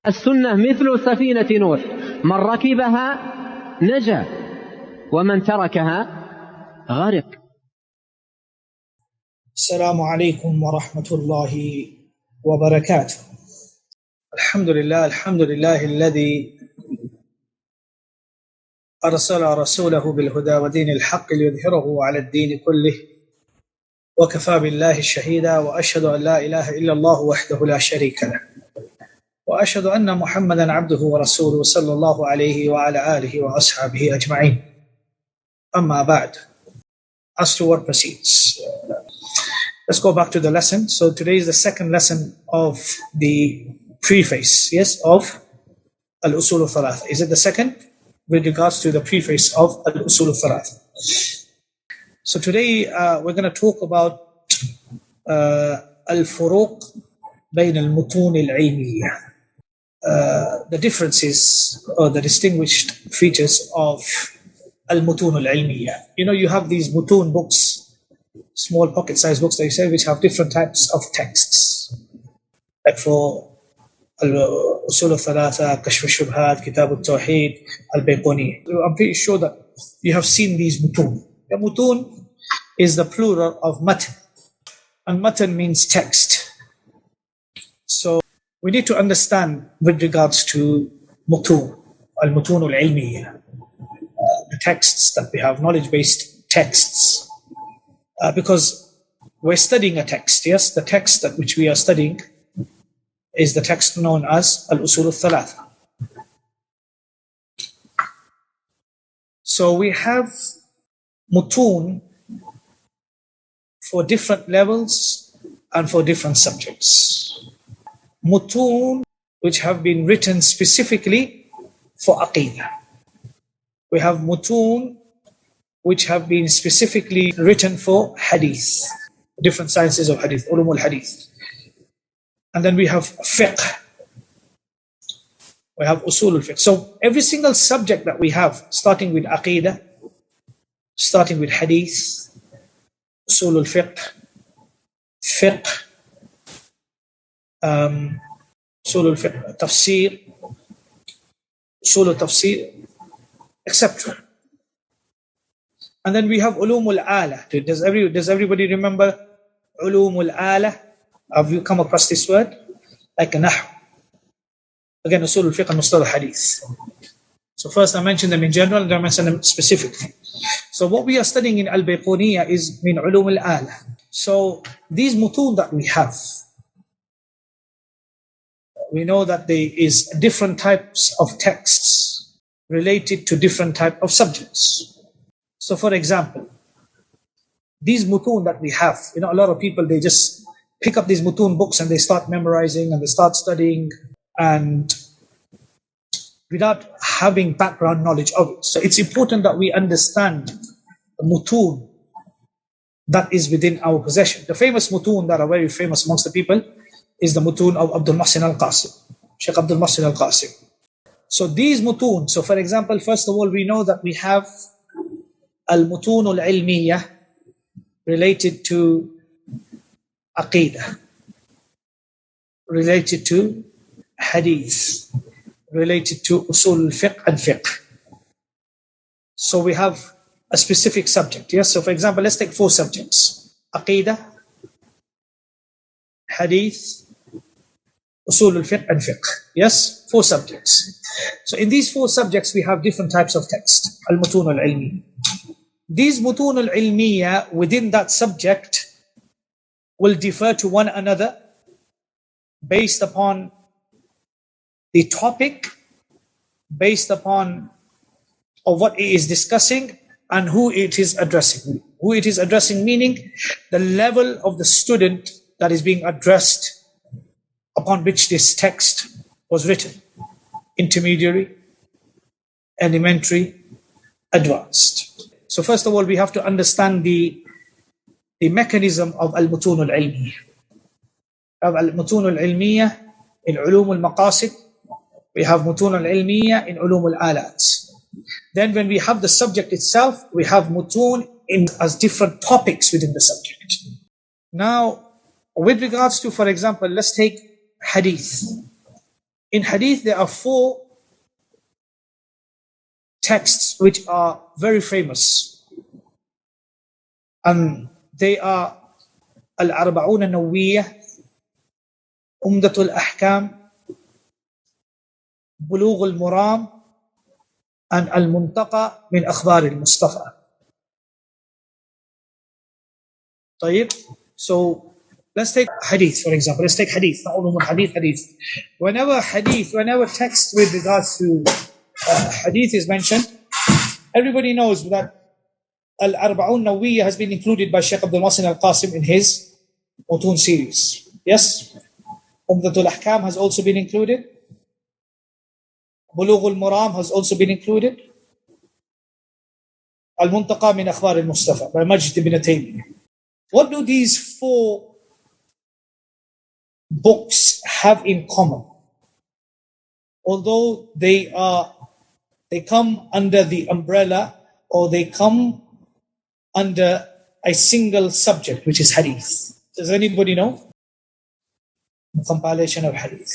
السنة مثل سفينة نوح، من ركبها نجا ومن تركها غرق. السلام عليكم ورحمة الله وبركاته. الحمد لله الذي أرسل رسوله بالهدى ودين الحق ليظهره على الدين كله، وكفى بالله شهيدا، وأشهد أن لا إله إلا الله وحده لا شريك له، وأشهد أن محمدا عبده ورسوله صلى الله عليه وعلى آله وأصحابه أجمعين. أما بعد. As to what proceeds, let's go back to the lesson. So today is the second lesson of the preface, yes, of Al-Usul ath-Thalathah. Is it the second? With regards to the preface of Al-Usul ath-Thalathah. So today we're going to talk about al-Furuq bayn al-Mutoon al-Ilmiyyah, the differences or the distinguished features of al-Mutoon al-Ilmiyyah. You know, you have these Mutoon books, small pocket-sized books, they say, which have different types of texts. Like for Al-Usul ath-Thalathah, Kashf al-Shubhat, Kitab al-Tawheed, al-Baiquni. I'm pretty sure that you have seen these Mutoon. The Mutoon is the plural of Matan, and Matan means text. So we need to understand with regards to Mutoon, al-Mutoon al-Ilmiyyah, the texts that we have, knowledge-based texts, because we're studying a text. Yes, the text that which we are studying is the text known as Al-Usul ath-Thalathah. So we have Mutoon for different levels and for different subjects. Mutoon which have been written specifically for Aqeedah. We have Mutoon which have been specifically written for Hadith, different sciences of Hadith, ulum al-Hadith. And then we have Fiqh, we have Usul al-Fiqh. So every single subject that we have, starting with Aqeedah, starting with Hadith, Usul al-Fiqh, Fiqh, Usul al-Fiqh, Tafsir, Usul al-Tafsir, etc. And then we have ulum al-Ala. Does everybody remember ulum al-Ala? Have you come across this word? Like a nahu. Again, Usul al-Fiqh and Mustalah Hadith. So first I mentioned them in general, and then I mentioned them specifically. So what we are studying in al-Baiquniyah is min ulum al-Ala. So these Mutoon that we have, we know that there is different types of texts related to different type of subjects. So for example, these Mutoon that we have, you know, a lot of people, they just pick up these Mutoon books and they start memorizing and they start studying, and without having background knowledge of it. So it's important that we understand the Mutoon that is within our possession. The famous Mutoon that are very famous amongst the people is the Mutoon of Abdul Muhsin al-Qasim, Shaykh Abdul Muhsin al-Qasim. So these Mutoon, so for example, first of all, we know that we have al-Mutoon al-Ilmiyyah related to Aqeedah, related to Hadith, related to Usul al-Fiqh and Fiqh. So we have a specific subject. Yes. So for example, let's take 4 subjects: Aqeedah, Hadith, Usul al-Fiqh and Fiqh. Yes, 4 subjects. So in these 4 subjects, we have different types of text. Al-Mutoon al-Ilmiyyah. These Mutoon al-Ilmiyyah within that subject will differ to one another based upon the topic, based upon of what it is discussing, and who it is addressing. Who it is addressing meaning the level of the student that is being addressed upon which this text was written. Intermediary, elementary, advanced. So first of all, we have to understand the mechanism of al-Mutoon al-Ilmiyyah. Al-Mutoon al-Ilmiyyah in ulum al-Maqasid. We have Mutoon al-Ilmiyyah in ulum al-Alat. Then when we have the subject itself, we have Mutoon as different topics within the subject. Now, with regards to, for example, let's take Hadith. In Hadith, there are 4 texts which are very famous. And they are Al-Arba'un al-Nawawiyyah, Umdatul Ahkam, Bulugh al-Maram, and Al-Muntaqa min Akhbar al-Mustafa. So let's take Hadith, for example. Let's take Hadith. Hadith. Whenever text with regards to Hadith is mentioned, everybody knows that Al-Arba'un Nawawiyyah has been included by Shaykh Abdul Muhsin Al-Qasim in his Mutoon series. Yes? Umdatul Ahkam has also been included. Bulugh al-Maram has also been included. Al-Muntaqa min Akhbar al-Mustafa by Majd ibn Taymiyyah. What do these 4 books have in common? Although they come under the umbrella, or they come under a single subject, which is Hadith. Does anybody know? The compilation of Hadith.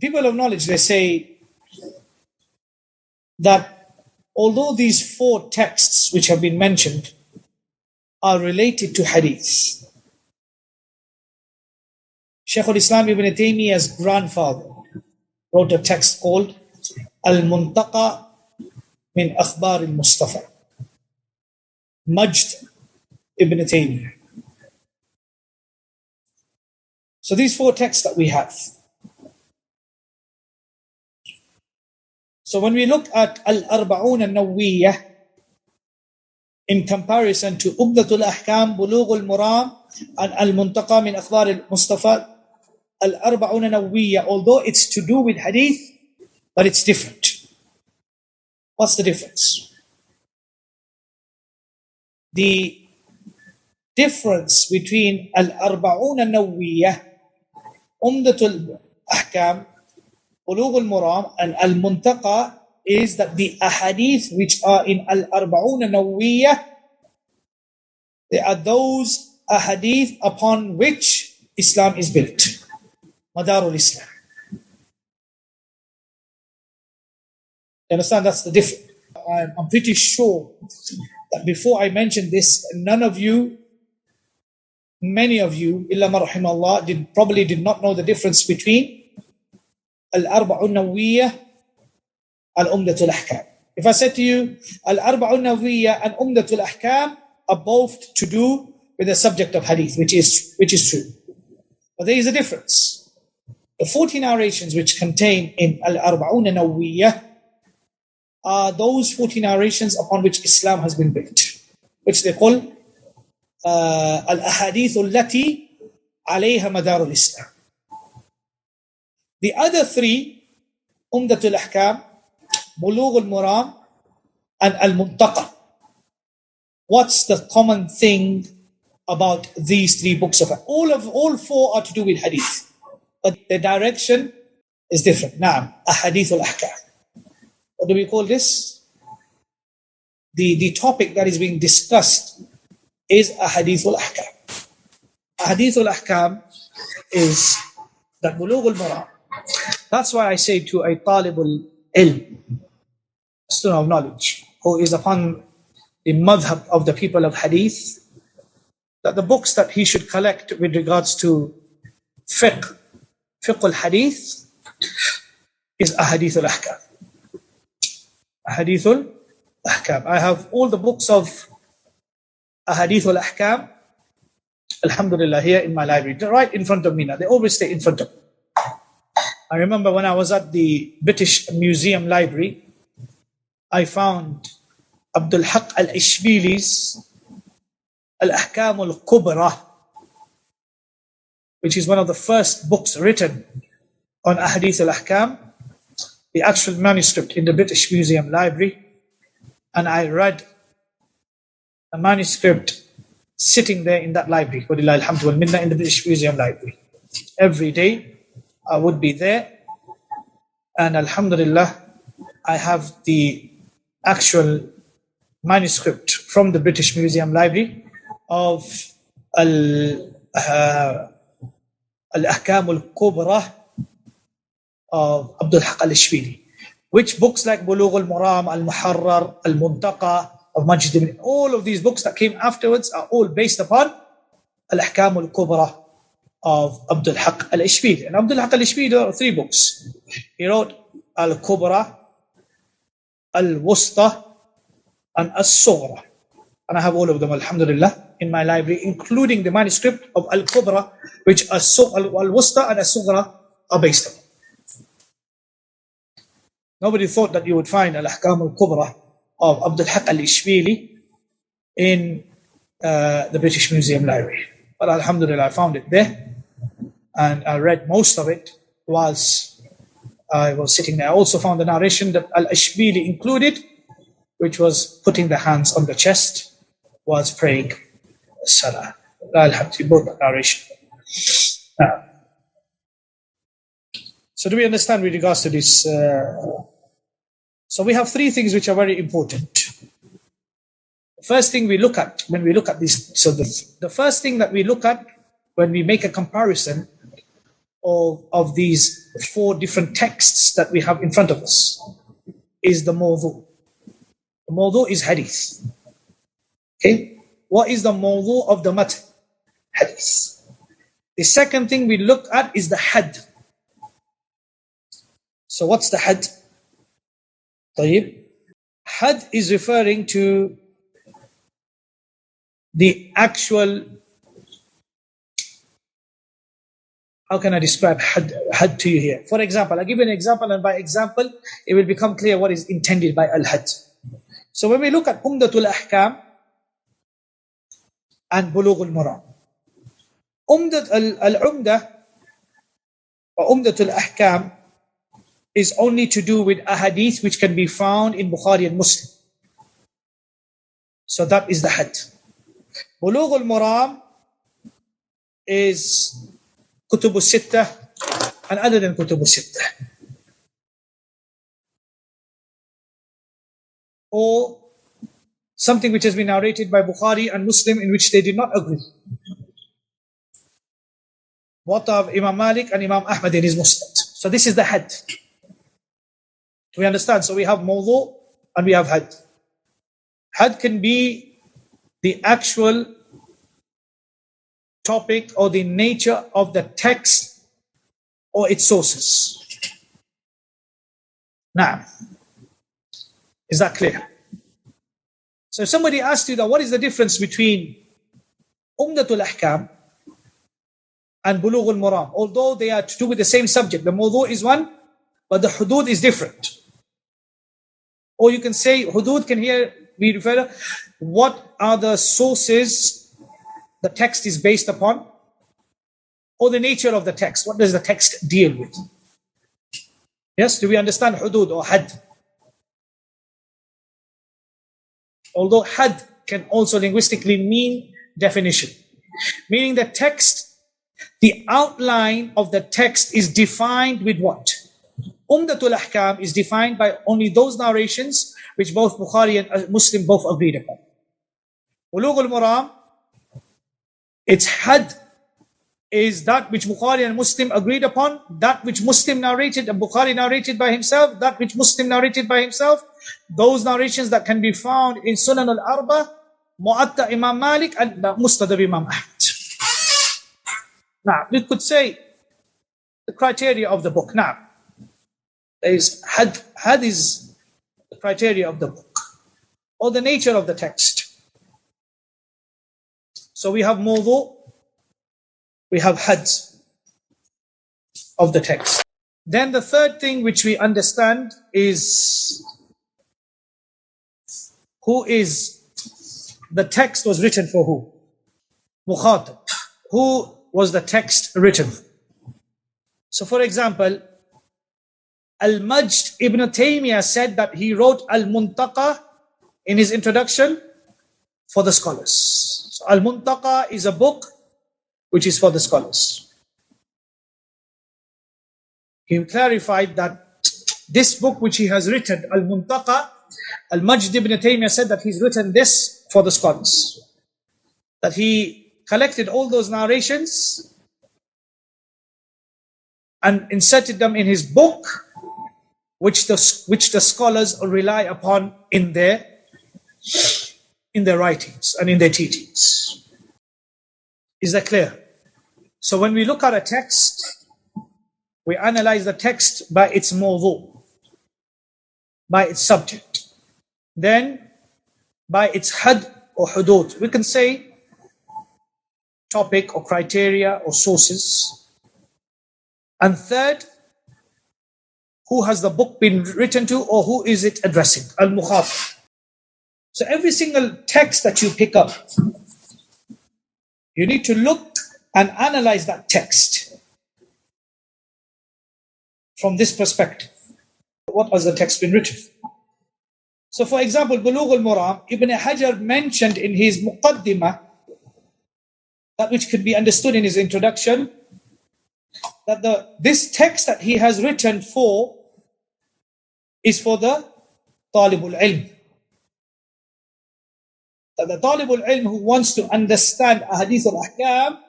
People of knowledge, they say that although these 4 texts which have been mentioned are related to Hadith, Shaykh al-Islam Ibn Taymiyyah's grandfather wrote a text called Al-Muntaqa min Akhbar al-Mustafa. Majd Ibn Taymiyyah. So these 4 texts that we have. So when we look at Al-Arba'un al-Nawawiyyah, in comparison to Umdatul Ahkam, Bulugh al-Maram, and Al-Muntaqa min Akhbar al-Mustafa, Al-Arba'un al-Nawawiyyah, although it's to do with Hadith, but it's different. What's the difference? The difference between Al-Arba'un al-Nawawiyyah, Umdatul Ahkam, Bulugh al-Maram, and Al-Muntaqa is that the ahadith which are in Al-Arba'un al-Nawawiyyah, they are those ahadith upon which Islam is built. Madarul Islam. You understand? That's the difference. I'm pretty sure that before I mention this, many of you, illa ma rahimallah, probably did not know the difference between Al-Arba'un Nawawiyyah and Umdatul Ahkam. If I said to you, Al-Arba'un Nawawiyyah and Umdatul Ahkam are both to do with the subject of Hadith, which is true. But there is a difference. The 40 narrations which contain in Al-Arba'un Nawawiyyah are those 40 narrations upon which Islam has been built, which they call Al-Ahadith allati alayha madarul Islam. The other 3, Umdatul Ahkam, Bulugh al-Maram, and Al-Muntaqa. What's the common thing about these 3 books of Hadith? All 4 are to do with Hadith, but the direction is different. Naam, Ahadith al-Ahkam. What do we call this? The topic that is being discussed is Ahadith al-Ahkam. Ahadith al-Ahkam is that Bulugh al-Maram. That's why I say to a talibul ilm, student of knowledge, who is upon the madhab of the people of Hadith, that the books that he should collect with regards to fiqh al-Hadith is Ahadith al-Ahkam. Ahadith al-Ahkam. I have all the books of Ahadith al-Ahkam, alhamdulillah, here in my library, right in front of me now. They always stay in front of me. I remember when I was at the British Museum Library, I found Abdul Haq al-Ishbili's Al-Ahkam al-Kubra, which is one of the first books written on Ahadith al-Ahkam, the actual manuscript in the British Museum Library. And I read a manuscript sitting there in that library, Walillahi alhamdu wal minna, in the British Museum Library. Every day I would be there, and alhamdulillah, I have the actual manuscript from the British Museum Library of Al-Ahkam al-Kubra of Abdul Haq al-Ishbili, which books like Bulugh al-Maram, al-Muharrar, al-Muntaqa, of Majd ibn, all of these books that came afterwards are all based upon al-Ahkam al-Kubra of Abdul Haq al-Ishbili. And Abdul Haq al-Ishbili wrote 3 books. He wrote al-Kubra, al-Wusta, and as-Sughra. And I have all of them, alhamdulillah, in my library, including the manuscript of al-Kubra, which al-Wusta and as-Sughra are based on. Nobody thought that you would find al-Ahkam al-Kubra of Abdul Haq al-Ishbili in the British Museum Library. But alhamdulillah, I found it there, and I read most of it whilst I was sitting there. I also found the narration that al-Ishbili included, which was putting the hands on the chest whilst praying salah. Alhamdulillah, he brought that narration. So do we understand with regards to this? So we have 3 things which are very important. The first thing we look at when we look at this, so the first thing that we look at when we make a comparison of these 4 different texts that we have in front of us is the Mawdu. The Mawdu is Hadith. Okay? What is the Mawdu of the Matn? Hadith. The second thing we look at is the Had. So what's the Had? طيب. Had is referring to the actual, how can I describe had to you here? For example, I'll give you an example, and by example, it will become clear what is intended by al-had. So when we look at Umdatul Ahkam and Bulugh al-Maram, al-Umdah or Umdatul Ahkam is only to do with a hadith which can be found in Bukhari and Muslim. So that is the had. Bulugh al-Maram is Kutub al-Sittah and other than Kutub al-Sittah. Or something which has been narrated by Bukhari and Muslim in which they did not agree. What of Imam Malik and Imam Ahmad in his Musnad. So this is the had. Do we understand? So we have Mawdu and we have had. Had can be the actual topic or the nature of the text or its sources. Now, is that clear? So if somebody asked you that, what is the difference between Umdatul Ahkam and Bulugh al-Maram? Although they are to do with the same subject, the Mawdu is one, but the Hudud is different. Or you can say Hudud can here be referred to what are the sources the text is based upon, or the nature of the text. What does the text deal with? Yes, do we understand Hudud or Had? Although Had can also linguistically mean definition, meaning the text, the outline of the text is defined with what? Umdatul Ahkam is defined by only those narrations which both Bukhari and Muslim both agreed upon. Bulugh al-Maram, its had is that which Bukhari and Muslim agreed upon, that which Muslim narrated and Bukhari narrated by himself, that which Muslim narrated by himself, those narrations that can be found in Sunan al-Arba, Mu'atta Imam Malik and Musnad of Imam Ahmad. Now, we could say the criteria of the book. Now, there is had is the criteria of the book or the nature of the text. So we have Mawdu, we have had of the text. Then the third thing which we understand is who is the text was written for who? Mukhatib. Who was the text written? So for example, Al-Majd Ibn Taymiyyah said that he wrote Al-Muntaqa in his introduction for the scholars. So Al-Muntaqa is a book which is for the scholars. He clarified that this book which he has written, Al-Muntaqa, Al-Majd Ibn Taymiyyah said that he's written this for the scholars. That he collected all those narrations and inserted them in his book, which the scholars rely upon in their writings and in their teachings. Is that clear? So when we look at a text, we analyze the text by its mawdu, by its subject, then by its had or hudud. We can say topic or criteria or sources. And third, who has the book been written to, or who is it addressing? Al-Mukhatib. So every single text that you pick up, you need to look and analyze that text from this perspective. What has the text been written? So for example, Bulugh al-Maram, Ibn Hajar mentioned in his Muqaddimah, that which could be understood in his introduction, that this text that he has written for is for the Talibul Ilm. That the Talibul Ilm who wants to understand Hadith al-Ahkam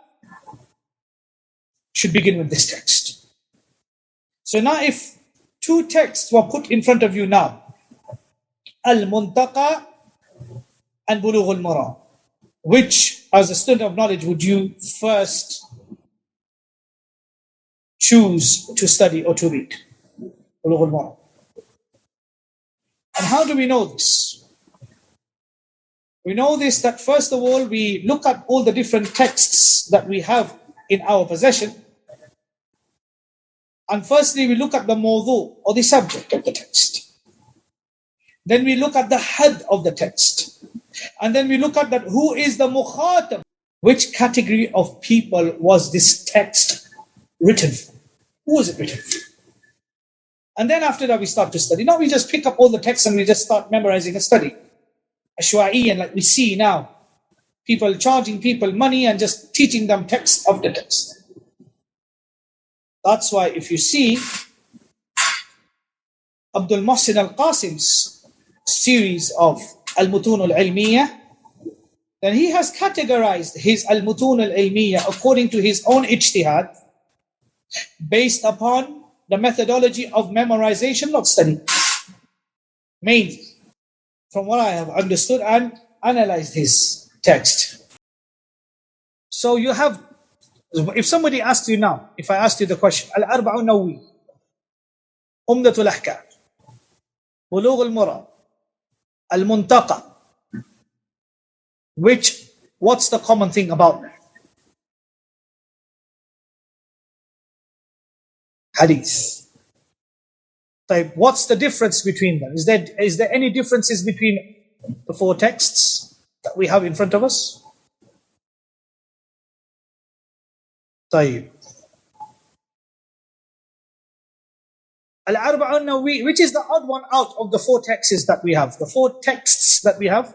should begin with this text. So now if two texts were put in front of you now, Al-Muntaqa and Bulugh al-Maram, which, as a student of knowledge, would you first choose to study or to read? Bulugh al-Maram. And how do we know this? We know this that first of all, we look at all the different texts that we have in our possession. And firstly, we look at the mawdu, or the subject of the text. Then we look at the had of the text. And then we look at that who is the Mukhatib. Which category of people was this text written for? Who was it written for? And then after that we start to study. Now we just pick up all the texts and we just start memorizing and study. Ashwa'iyan, like we see now. People charging people money and just teaching them text of the text. That's why if you see Abdul Muhsin al-Qasim's series of al-Mutoon al-Ilmiyah, then he has categorized his al-Mutoon al-Ilmiyah according to his own ijtihad, based upon the methodology of memorization, not study. Mainly, from what I have understood and analyzed his text. So you have, if somebody asks you now, if I asked you the question, Al-Arba'un Nawawi, Umdatul Ahkam, Bulugh al-Maram, Al-Muntaqa, what's the common thing about them? Hadith. What's the difference between them? Is there any differences between the four texts that we have in front of us? Al-Arba'un Nawawi, which is the odd one out of the four texts that we have? The four texts that we have,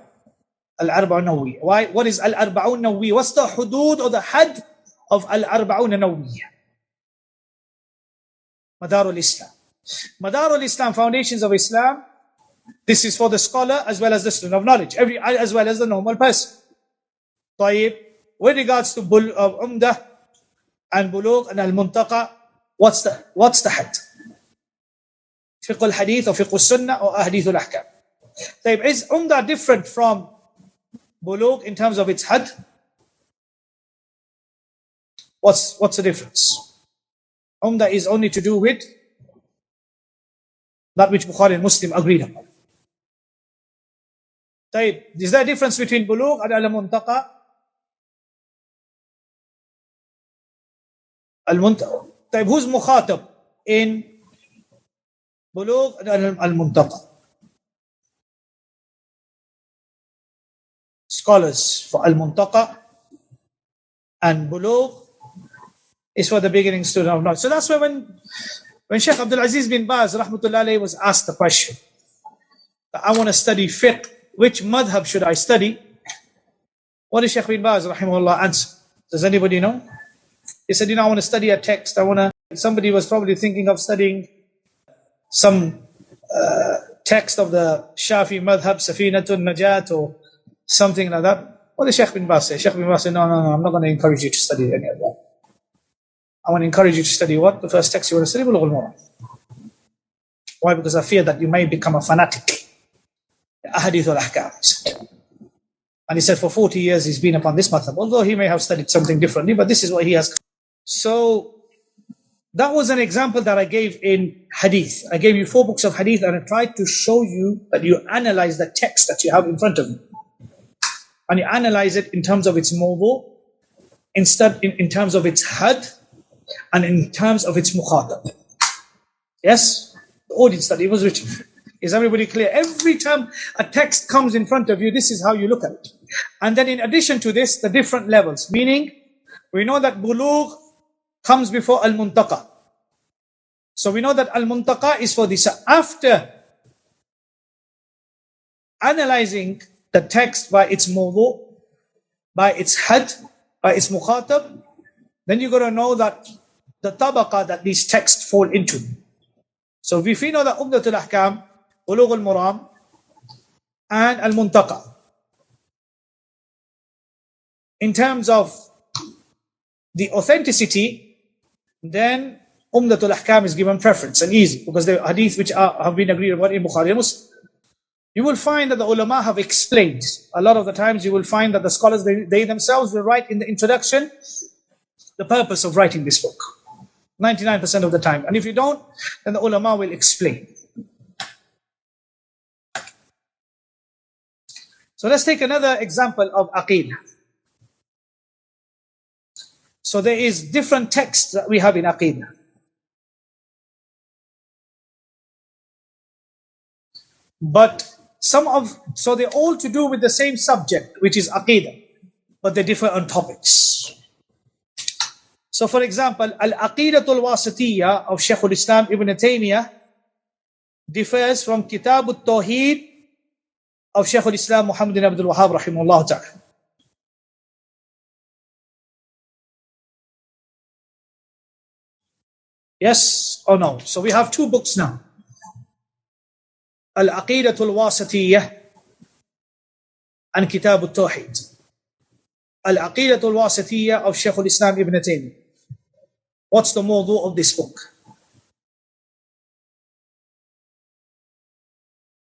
Al-Arba'un Nawawi. Why? What is Al-Arba'un Nawawi? What's the hudud or the had of Al-Arba'un Nawawi? Madar al-Islam. Madar al-Islam, foundations of Islam. This is for the scholar as well as the student of knowledge, as well as the normal person. With regards to Umdah and Bulugh and Al-Muntaqa, what's the had? Fiqh al-Hadith or Fiqh al-Sunnah or Hadith al-Ahkam. Is Umdah different from Bulugh in terms of its had? What's the difference? Umdah is only to do with that which Bukhari and Muslim agreed upon. Is there a difference between Bulugh and Al-Muntaqa? Who's Mukhatib in Bulugh and Al-Muntaqa? Scholars for Al-Muntaqa, and Bulugh is for the beginning student of knowledge. So that's why when Shaykh Abdul Aziz bin Baz rahmatullah alayhi was asked the question, I want to study fiqh, which madhab should I study? What did Shaykh bin Baz rahimahullah answer? Does anybody know? He said, I want to study a text. Somebody was probably thinking of studying some text of the Shafi madhab, Safinatun Najat or something like that. What did Shaykh bin Baz say? Shaykh bin Baz said, no, I'm not going to encourage you to study any of that. I want to encourage you to study what? The first text you want to study, Bulughul Maram. Why? Because I fear that you may become a fanatic. Hadith al-Ahkam. And he said for 40 years he's been upon this madhab, although he may have studied something differently, but this is what he has. So that was an example that I gave in Hadith. I gave you 4 books of Hadith and I tried to show you that you analyze the text that you have in front of you. And you analyze it in terms of its Mawdu, instead in terms of its had, and in terms of its Mukhatib. Yes? The audience study was written. Is everybody clear? Every time a text comes in front of you, this is how you look at it. And then in addition to this, the different levels. Meaning, we know that bulugh comes before al-muntaqa. So we know that al-muntaqa is for this. After analyzing the text by its mawdu, by its had, by its mukhatab, then you got to know that the tabaqa that these texts fall into. So if we know that Umdatul Ahkam, Bulughul Maram, and Al-Muntaqa, in terms of the authenticity, then Umdatul Ahkam is given preference and easy, because the hadith which have been agreed upon in Bukhari and Muslim. You will find that the ulama have explained. A lot of the times you will find that the scholars, they themselves will write in the introduction the purpose of writing this book. 99% of the time. And if you don't, then the ulama will explain. So let's take another example of Aqeedah. So there is different texts that we have in Aqeedah. But so they're all to do with the same subject, which is Aqeedah, but they differ on topics. So for example, Al-Aqeedah al-Wasatiyah of Shaykh al-Islam Ibn Taymiyyah differs from Kitab al-Tawheed of Shaykh al-Islam Muhammad ibn al-Wahhab rahimahullah ta'ala. Yes or no? So we have 2 books now. Al-Aqeedah al-Wasatiyah and Kitab al-Tawheed. Al-Aqeedah al-Wasatiyah of Shaykh al-Islam Ibn Taymiyyah. What's the mawdu of this book?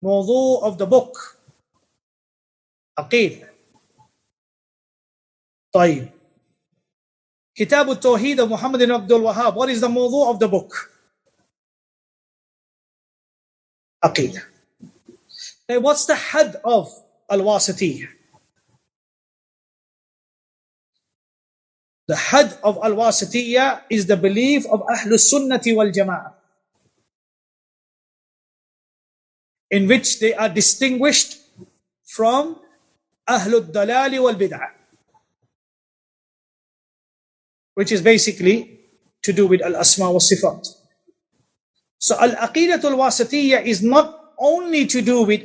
Mawdu of the book, Aqeedah. طيب. Kitab al-Tawheed of Muhammad ibn Abdul Wahhab. What is the mawdu of the book? Aqeedah. Now, what's the had of al-Wasatiyah? The had of al-Wasatiyah is the belief of al-Sunnah wal Jama'ah, in which they are distinguished from al-Dalal wal Bid'ah, which is basically to do with al-Asma wa Sifat. So al-Aqeedah al-Wasatiyah is not only to do with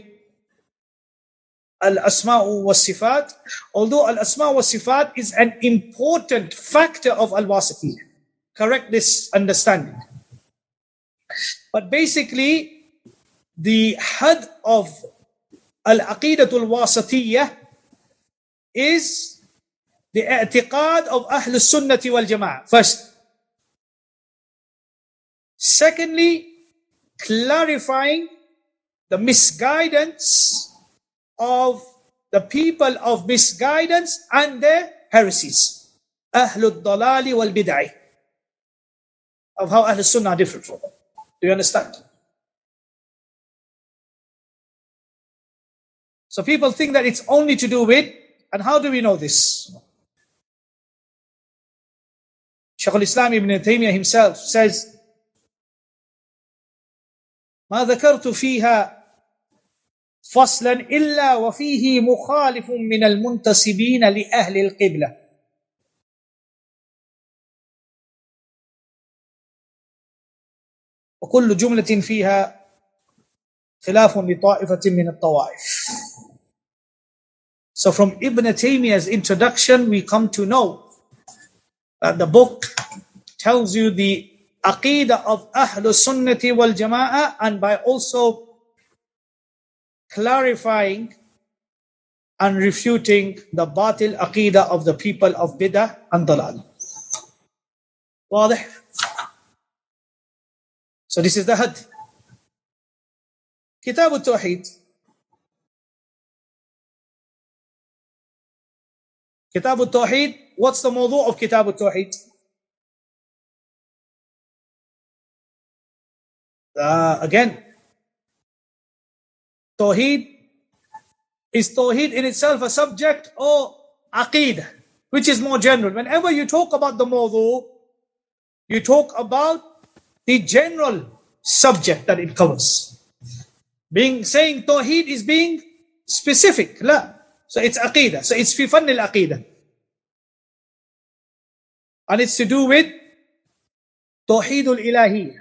al-Asma wa Sifat, although al-Asma wa Sifat is an important factor of al-Wasatiyah. Correct this understanding. But basically, the had of al-Aqeedah al-Wasatiyah is the i'tiqad of al-Sunnah wal Jama'ah. First. Secondly, clarifying the misguidance of the people of misguidance and their heresies. Ahlul Dalali wal Bid'ah. Of how Ahlul Sunnah are different from them. Do you understand? So people think that it's only to do with, and how do we know this? Shaykh al-Islam Ibn Taymiyyah himself says, ما ذكرت فيها فصلا إلا وفيه مخالف من المنتسبين لأهل القبلة. وكل جملة فيها خلاف لطائفة من الطوائف. So from Ibn Taymiyyah's introduction, we come to know that the book tells you the Aqeedah of Ahlus Sunnati wal Jama'ah, and by also clarifying and refuting the batil Aqeedah of the people of Bid'ah and Dalal. واضح? So this is the had. Kitab al-Tawheed. Kitab al-Tawheed. What's the mawdu of Kitab al-Tawheed? Again, Tawheed, is Tawheed in itself a subject or Aqeedah, which is more general? Whenever you talk about the mawdu, you talk about the general subject that it covers. Saying Tawheed is being specific. La. So it's Aqeedah. So it's fi fann al-Aqeedah. And it's to do with Tawheed al-Ilahiyyah.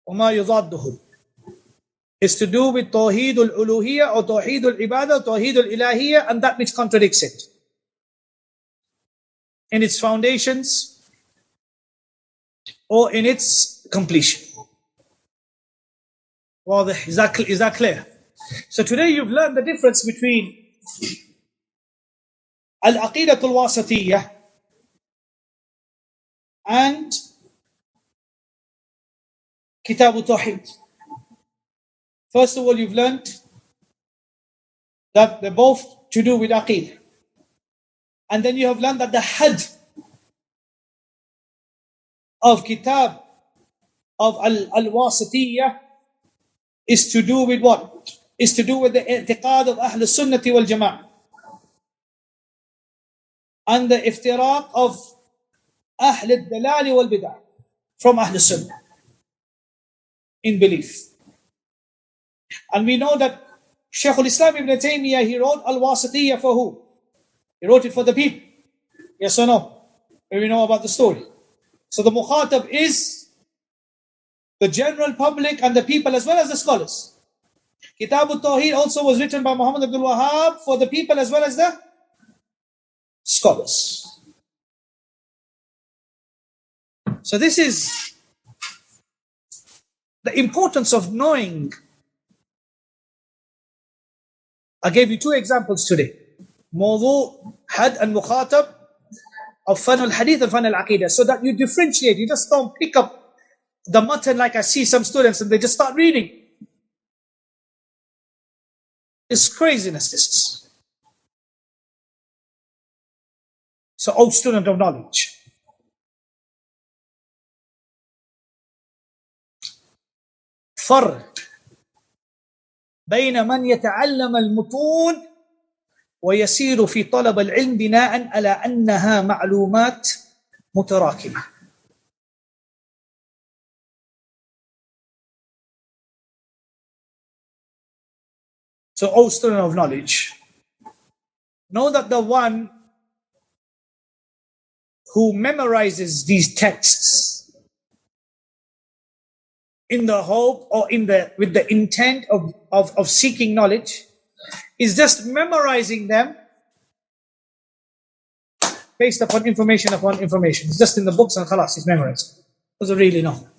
وما يضاده. It's to do with Tawheed al-Uluhiyyah or Tawheed al-Ibadah, Tawheed al-Ilahiyyah, and that which contradicts it in its foundations or in its completion. واضح? Is that clear? So today you've learned the difference between al-Aqeedah al-Wasatiyyah and Kitab al-Tawheed. First of all, you've learned that they're both to do with Aqeedah. And then you have learned that the had of Kitab of al-Wasatiyyah is to do with what? Is to do with the i'tiqad of al-Sunnah wal Jama'ah. And the iftiraq of al-Dalal wal Bid'ah from al-Sunnah in belief. And we know that Shaykh al-Islam Ibn Taymiyyah, he wrote al-Wasatiyyah for who? He wrote it for the people. Yes or no? We know about the story. So the Mukhatib is the general public and the people as well as the scholars. Kitab al-Tawheed also was written by Muhammad ibn al-Wahhab for the people as well as the scholars. So this is the importance of knowing. I gave you two examples today. Mawdu, had and Mukhatib of fan al-Hadith and fan al-Aqeedah. So that you differentiate. You just don't pick up the matan like I see some students and they just start reading. It's craziness, this. So, O student of knowledge, فرق بين من يتعلم المتون ويسير في طلب العلم بناء على أنها معلومات متراكمة. So, O student of knowledge, know that the one who memorizes these texts in the hope or with the intent of seeking knowledge is just memorizing them based upon information. It's just in the books and khalas, it's memorized. Doesn't really know.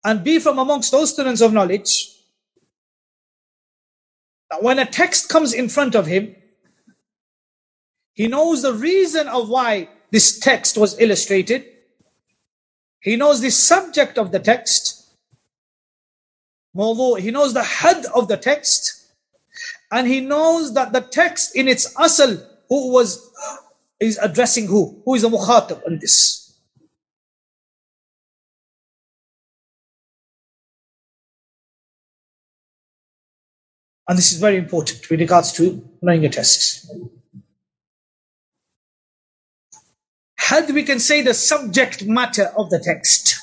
And be from amongst those students of knowledge that when a text comes in front of him, he knows the reason of why this text was illustrated. He knows the subject of the text. He knows the had of the text. And he knows that the text in its asal is addressing who? Who is the Mukhatib on this? And this is very important with regards to knowing a text. Had we can say the subject matter of the text.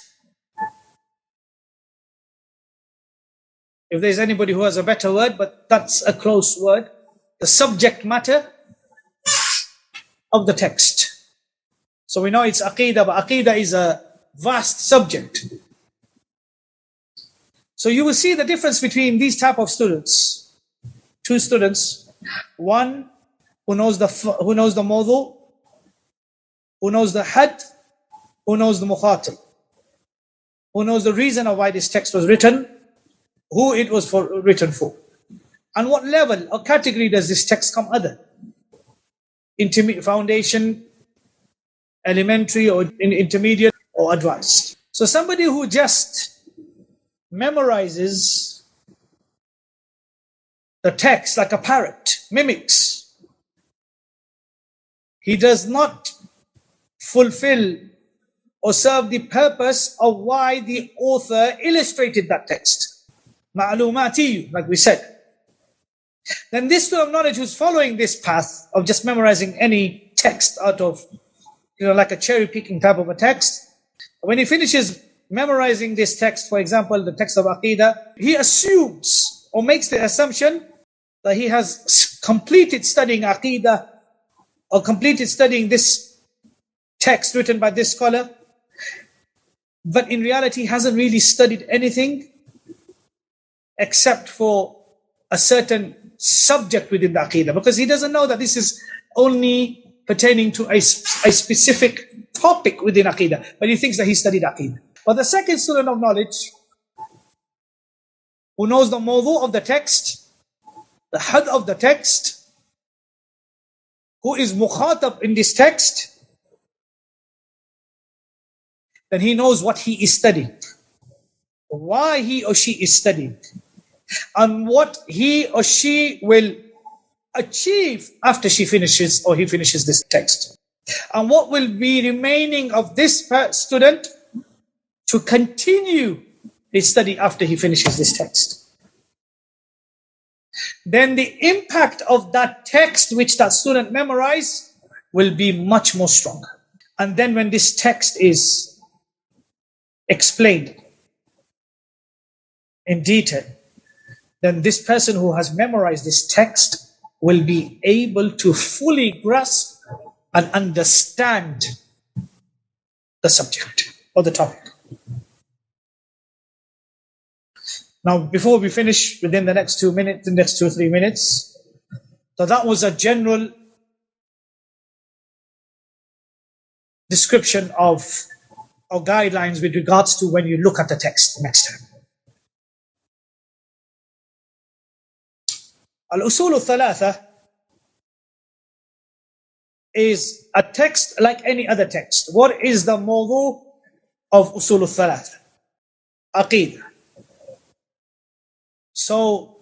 If there's anybody who has a better word, but that's a close word. The subject matter of the text. So we know it's Aqeedah, but Aqeedah is a vast subject. So you will see the difference between these type of students. Two students. One who knows the Mawdu, who knows the had, who knows the Mukhatib, who knows the reason of why this text was written, who it was written for, and what level or category does this text come under? Intermediate, foundation, elementary or intermediate or advanced. So somebody who just memorizes the text like a parrot, mimics, he does not fulfill or serve the purpose of why the author illustrated that text. Ma'lumati, like we said. Then this student of knowledge who's following this path of just memorizing any text out of, like a cherry picking type of a text, when he finishes memorizing this text, for example, the text of Aqeedah, he assumes or makes the assumption that he has completed studying Aqeedah or completed studying this text written by this scholar, but in reality he hasn't really studied anything except for a certain subject within the Aqeedah, because he doesn't know that this is only pertaining to a specific topic within Aqeedah, but he thinks that he studied Aqeedah. But the second student of knowledge, who knows the Mawdu of the text, the had of the text, who is Mukhatib in this text, then he knows what he is studying, why he or she is studying, and what he or she will achieve after she finishes or he finishes this text, and what will be remaining of this student to continue his study after he finishes this text. Then the impact of that text which that student memorized will be much more stronger. And then when this text is explained in detail, then this person who has memorized this text will be able to fully grasp and understand the subject or the topic. Now, before we finish within the next 2 minutes, the next 2 or 3 minutes, so that was a general description of or guidelines with regards to when you look at the text next time. Al-Usul ath-Thalathah is a text like any other text. What is the Mawdu of Usul ath-Thalathah? Aqeedah. So,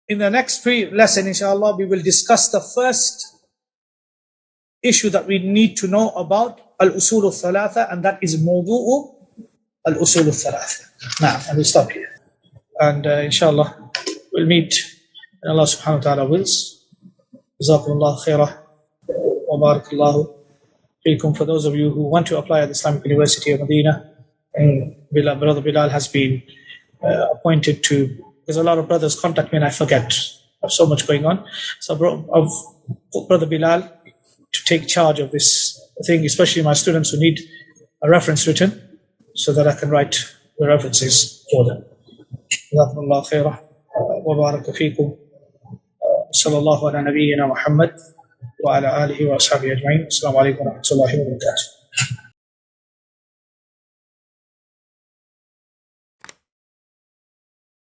in the next lesson, inshallah, we will discuss the first issue that we need to know about Al-Usul ath-Thalathah, and that is Mawdu Al-Usul ath-Thalathah. Now, I will stop here. And inshallah, we'll meet when Allah subhanahu wa ta'ala wills. Jazakumullah khairah wa barakallahu fikum. For those of you who want to apply at the Islamic University of Medina, and Brother Bilal has been appointed to, because a lot of brothers contact me and I forget. I have so much going on. So I've Brother Bilal to take charge of this thing, especially my students who need a reference written, so that I can write the references for them. Jazakumullah khairah wa baraka fikum. Sallallahu ala nabiyyina Muhammad wa ala alihi wa ashabihi ajma'in. Assalamu alaikum wa rahmatullahi wa barakatuh.